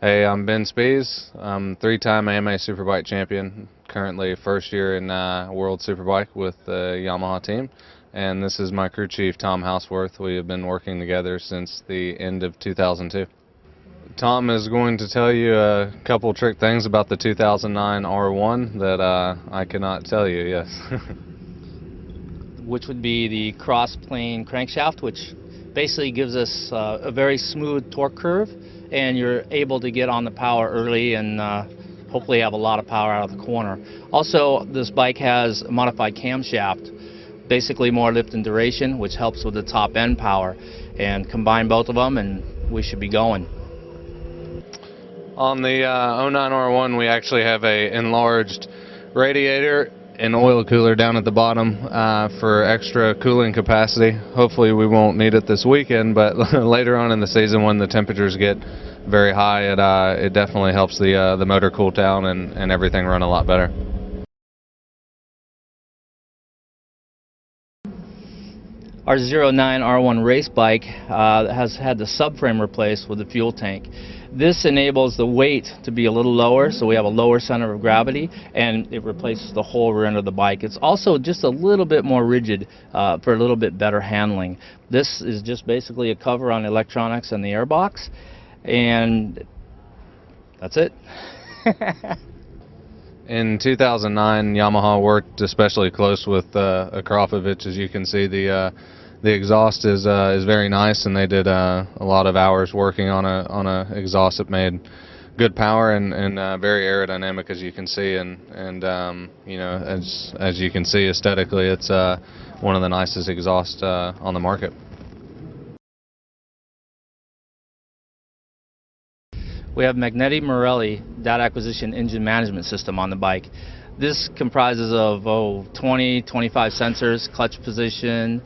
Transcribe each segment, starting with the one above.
Hey, I'm Ben Spies. I'm three-time AMA Superbike champion, currently first year in World Superbike with the Yamaha team. And this is my crew chief, Tom Houseworth. We have been working together since the end of 2002. Tom is going to tell you a couple trick things about the 2009 R1 that I cannot tell you, yes. Which would be the cross-plane crankshaft, which basically gives us a very smooth torque curve, and you're able to get on the power early and hopefully have a lot of power out of the corner. Also, this bike has a modified camshaft, basically more lift and duration, which helps with the top end power, and combine both of them and we should be going. On the 09 R1 we actually have a enlarged radiator and oil cooler down at the bottom for extra cooling capacity. Hopefully we won't need it this weekend, but later on in the season when the temperatures get very high, it definitely helps the motor cool down and everything run a lot better. Our 09 R1 race bike has had the subframe replaced with the fuel tank. This enables the weight to be a little lower, so we have a lower center of gravity, and it replaces the whole rear end of the bike. It's also just a little bit more rigid for a little bit better handling. This is just basically a cover on the electronics and the airbox, and that's it. In 2009, Yamaha worked especially close with Akrapovic. As you can see, the exhaust is very nice, and they did a lot of hours working on a exhaust that made good power and very aerodynamic, as you can see, and you know, as you can see aesthetically, it's one of the nicest exhausts on the market. We have Magneti Marelli data acquisition engine management system on the bike. This comprises of 20-25 sensors, clutch position,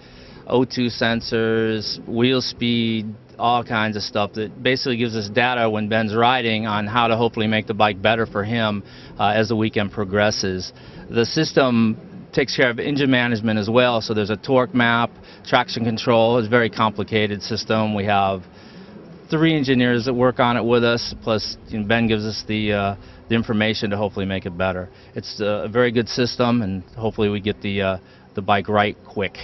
O2 sensors, wheel speed, all kinds of stuff that basically gives us data when Ben's riding on how to hopefully make the bike better for him as the weekend progresses. The system takes care of engine management as well, so there's a torque map, traction control. It's a very complicated system. We have 3 engineers that work on it with us, plus Ben gives us the information to hopefully make it better. It's a very good system, and hopefully we get the bike right quick.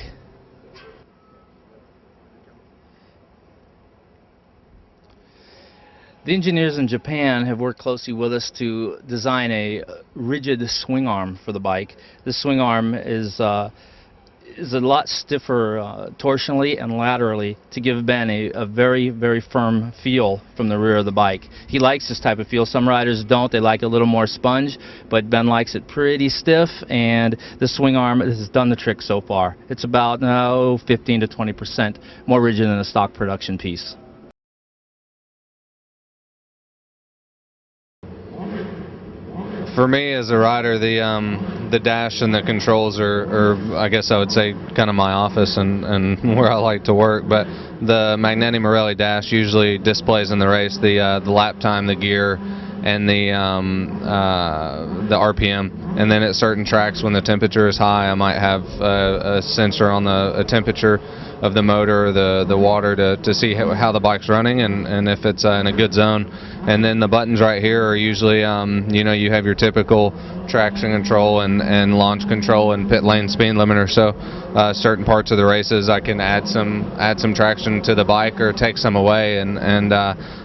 The engineers in Japan have worked closely with us to design a rigid swing arm for the bike. This swing arm is a lot stiffer torsionally and laterally to give Ben a very, very firm feel from the rear of the bike. He likes this type of feel. Some riders don't. They like a little more sponge, but Ben likes it pretty stiff, and the swing arm has done the trick so far. It's about 15 to 20% more rigid than a stock production piece. For me as a rider, the dash and the controls are I guess I would say kind of my office and where I like to work. But the Magneti Marelli dash usually displays in the race the lap time, the gear, and the RPM. And then at certain tracks when the temperature is high, I might have a sensor on the temperature of the motor, the water, to see how the bike's running and if it's in a good zone. And then the buttons right here are usually, you know, you have your typical traction control and launch control and pit lane speed limiter. So certain parts of the races I can add some traction to the bike or take some away, and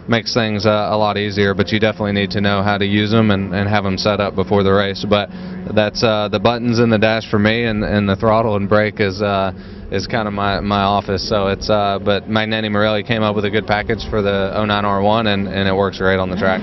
makes things a lot easier. But you definitely need to know how to use them and have them set up before the race. But that's the buttons in the dash for me, and the throttle and brake is kind of my office. So it's but Magneti Marelli came up with a good package for the 09 R1, and it works great on the track.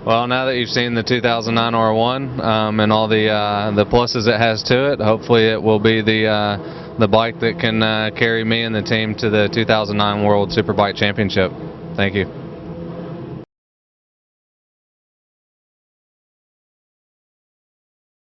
Well, now that you've seen the 2009 R1 and all the pluses it has to it, hopefully it will be the bike that can carry me and the team to the 2009 World Superbike Championship. Thank you.